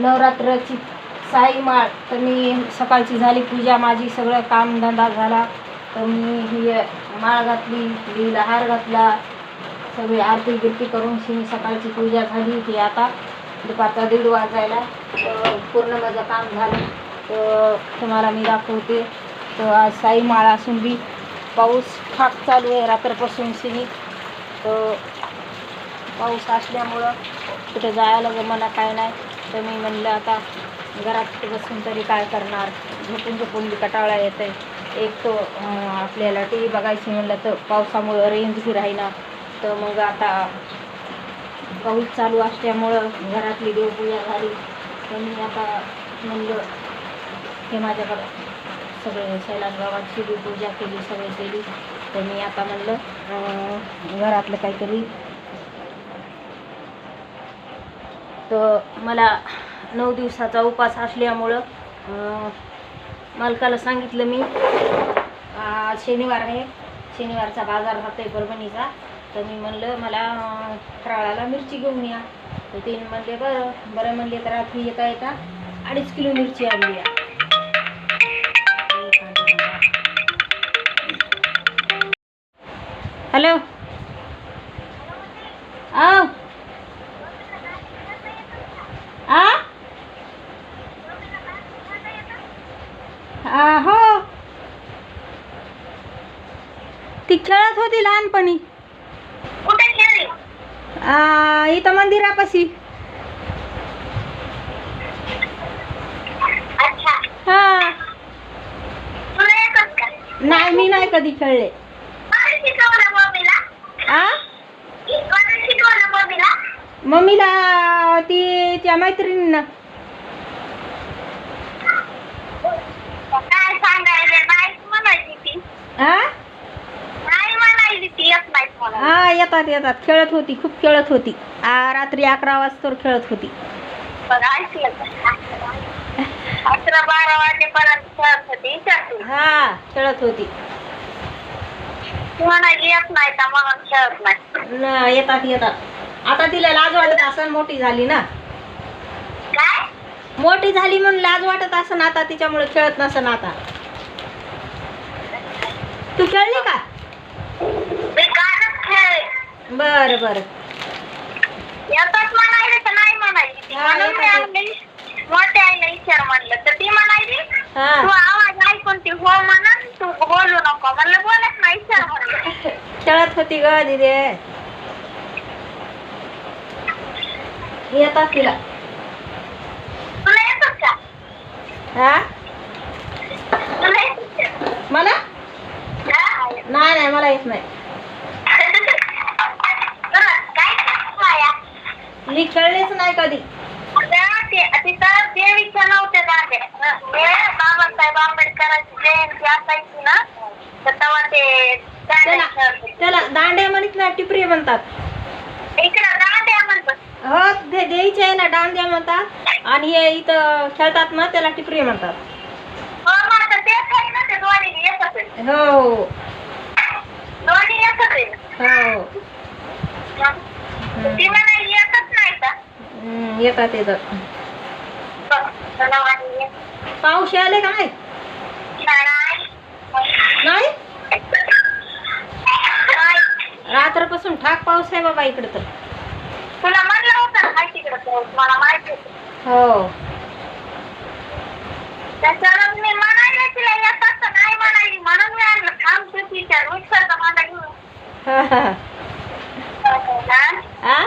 नवरात्राची साई माळ. तर मी सकाळची झाली पूजा, माझी सगळं कामधंदा झाला. तर मी ही माळ घातली, देवीला हार घातला, सगळी आरती गिरती करून मी सकाळची पूजा झाली. ती आता दुपारचा 1:30 वाजायला. तर पूर्ण माझं काम झालं. तर तुम्हाला मी दाखवते. तर आज साई माळ असून बी पाऊस ठाक चालू आहे रात्रपासून शिनी. तर पाऊस असल्यामुळं कुठे जायला जमाना काय नाही. तर मी म्हणलं आता घरात बसून तरी काय करणार, झोपून बी कंटाळा येतं आहे. एक तो आपल्याला टी व्ही बघायची म्हणलं तर पावसामुळं रेंज बी राहीना. तर मग आता पाऊस चालू असल्यामुळं घरातली देवपूजा झाली. तर मी आता म्हणलं हे माझ्याकडं सगळे शैलास बाबांची बी पूजा केली, सगळे केली. तर मी आता म्हणलं घरातलं काहीतरी. तर मला 9 दिवसाचा उपास असल्यामुळं मालकाला सांगितलं मी शनिवार आहे, शनिवारचा बाजार राहतोय परभणीचा. तर मी म्हणलं मला फराळाला मिरची घेऊन या. तर ते म्हणले बरं म्हणले. तर रात्री येता 2.5 किलो मिरची आणली आहे. हॅलो हो, ती खेळत होती लहानपणी. कुठे खेळली? इथं मंदिरापाशी. अच्छा. हा. तुला येतात का? नाही, मी नाही कधी खेळले. कोणी शिकवलं मम्मीला? कोणी शिकवलं मम्मीला? मम्मीला ती त्या मैत्रिणीनं. काय सांगायला? नाही म्हणायची ती. नाही म्हणायची ती, येत नाही मला. हा, येतात. खेळत होती, खूप खेळत होती. रात्री 11 वाजता खेळत होती. बरं ऐकलं का? 11-12 वाजेपर्यंत खेळत होती. विचारते. हा, खेळत होती. ती म्हणायची येत नाही का म्हणून खेळत नाही. येतात. आता तिला लाज वाटत असं, मोठी झाली ना. काय? मोठी झाली म्हणून लाज वाटत असं आता, तिच्यामुळे खेळत नसन आता. तू खेळली का? मी गाणंच खेळले. बरं. येतात म्हणायला तर नाही म्हणायची. म्हणून मी आणली. मोठ्या आईला विचार म्हणलं तर ती म्हणायची तू आवाज ऐकून ती हो म्हणून तू बोलू नको. म्हणलं बोलत नाही, विचार म्हणलं. खेळत होती ग दिदे. येतात तिला. तुला येतात का? तुला येतात का? मला नाही, मला येत नाही. मी खेळलेच नाही कधी. तिथं देवीच्या नव्हत्या दांड्या. बाबासाहेब आंबेडकरांची जयंती असायची ना, तर तेव्हा ते त्याला दांड्या म्हणत ना, टिपरी म्हणतात. इकडं दांड्या म्हणतात. हो, द्यायचे आहे ना, दांड्या म्हणतात. आणि हे इथं खेळतात ना, त्याला टिपरी म्हणतात. हो, मग तेच आहे ना, ते दोन्ही येतात. हो, दोन्ही येतात. हो. ती म्हणाली येतच नाही का? येतात. पाऊस आले का नाही? नाही, रात्रपासून ठाक पाऊस आहे बाबा इकडे. तर तुला म्हणलं होतं ना तिकडे, मला माहिती हो. त्याच्यावर मी म्हणायला तिला येतात तर नाही म्हणाली, म्हणून मी आणलं. थांब तू तिच्या मिक्सरचा माझा घेऊन. हा.